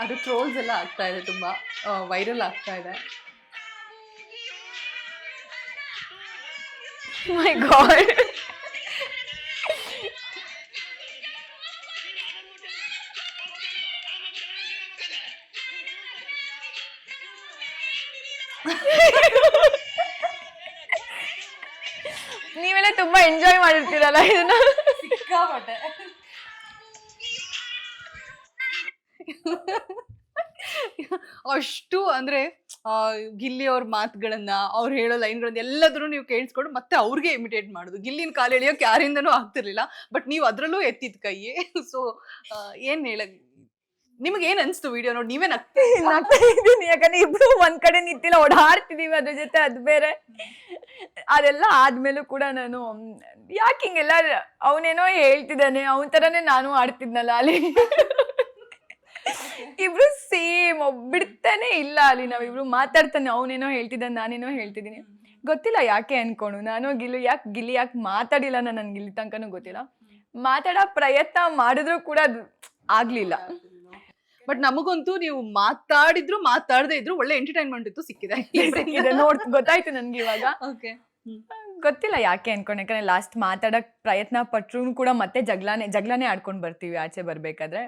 ಅದು ಟ್ರೋಲ್ಸ್ ಎಲ್ಲ ಆಗ್ತಾ ಇದೆ, ತುಂಬಾ ವೈರಲ್ ಆಗ್ತಾ ಇದೆ. ಮೈ ಗಾಡ್. ನೀವೆಲ್ಲ ತುಂಬಾ ಎಂಜಾಯ್ ಮಾಡಿರ್ತೀರಲ್ಲ ಇದನ್ನ. ಸಿಕ್ಕಾಪಟ್ಟೆ. ಅಷ್ಟು ಅಂದ್ರೆ ಗಿಲ್ಲಿ ಅವ್ರ ಮಾತುಗಳನ್ನ, ಅವ್ರು ಹೇಳೋ ಲೈನ್ಗಳನ್ನ ಎಲ್ಲಾದ್ರೂ ನೀವು ಕೇಳಿಸ್ಕೊಂಡು ಮತ್ತೆ ಅವ್ರಿಗೆ ಇಮಿಟೇಟ್ ಮಾಡುದು. ಗಿಲ್ಲಿನ ಕಾಲು ಎಳಿಯೋಕೆ ಯಾರಿಂದನೂ ಆಗ್ತಿರ್ಲಿಲ್ಲ, ಬಟ್ ನೀವು ಅದ್ರಲ್ಲೂ ಎತ್ತಿದ್ ಕೈಯೇ. ಸೊ ಏನ್ ಹೇಳ, ನಿಮ್ಗೆ ಏನ್ ಅನ್ಸ್ತು ವಿಡಿಯೋ ನೋಡಿ? ನೀವೇ ನಗ್ತಾ ಇದ್ದೀನಿ, ಯಾಕಂದ್ರೆ ಇಬ್ರು ಒಂದ್ ಕಡೆ ನಿಂತಿಲ್ಲ, ಓಡಾಡ್ತಿದೀವಿ ಅದ್ರ ಜೊತೆ. ಅದ್ ಬೇರೆ. ಅದೆಲ್ಲ ಆದ್ಮೇಲೂ ಕೂಡ ನಾನು ಯಾಕೆ ಹಿಂಗೆಲ್ಲ, ಅವನೇನೋ ಹೇಳ್ತಿದ್ದಾನೆ, ಅವನ ತರನೇ ನಾನು ಆಡ್ತಿದ್ನಲ್ಲ ಅಲ್ಲಿ. ಇಬ್ರು ಸೇಮ್, ಬಿಡ್ತಾನೆ ಇಲ್ಲ ಅಲ್ಲಿ. ನಾವಿಬ್ರು ಮಾತಾಡ್ತಾನೆ, ಅವನೇನೋ ಹೇಳ್ತಿದ್ದಾನೆ, ನಾನೇನೋ ಹೇಳ್ತಿದ್ದೀನಿ. ಗೊತ್ತಿಲ್ಲ ಯಾಕೆ ಅನ್ಕೊಂಡು ನಾನು ಗಿಲ್ಲಿ ಯಾಕೆ ಮಾತಾಡಿಲ್ಲ, ನನ್ ಗಿಲ್ಲಿ ತನಕನೂ ಗೊತ್ತಿಲ್ಲ. ಮಾತಾಡೋ ಪ್ರಯತ್ನ ಮಾಡಿದ್ರು ಕೂಡ ಅದು ಆಗ್ಲಿಲ್ಲ. ಬಟ್ ನಮಗಂತೂ ನೀವು ಮಾತಾಡಿದ್ರು ಮಾತಾಡದೇ ಇದ್ರು ಒಳ್ಳೆ ಎಂಟರ್ಟೈನ್ಮೆಂಟ್ ಇತ್ತು, ಸಿಕ್ಕಿದೆ. ಗೊತ್ತಾಯ್ತು ನನ್ಗೆ ಇವಾಗ. ಓಕೆ, ಗೊತ್ತಿಲ್ಲ ಯಾಕೆ ಅನ್ಕೊಂಡು, ಯಾಕಂದ್ರೆ ಲಾಸ್ಟ್ ಮಾತಾಡಕ್ ಪ್ರಯತ್ನ ಪಟ್ರು ಕೂಡ ಮತ್ತೆ ಜಗಳನೇ ಆಡ್ಕೊಂಡ್ ಬರ್ತೀವಿ ಆಚೆ ಬರ್ಬೇಕಾದ್ರೆ.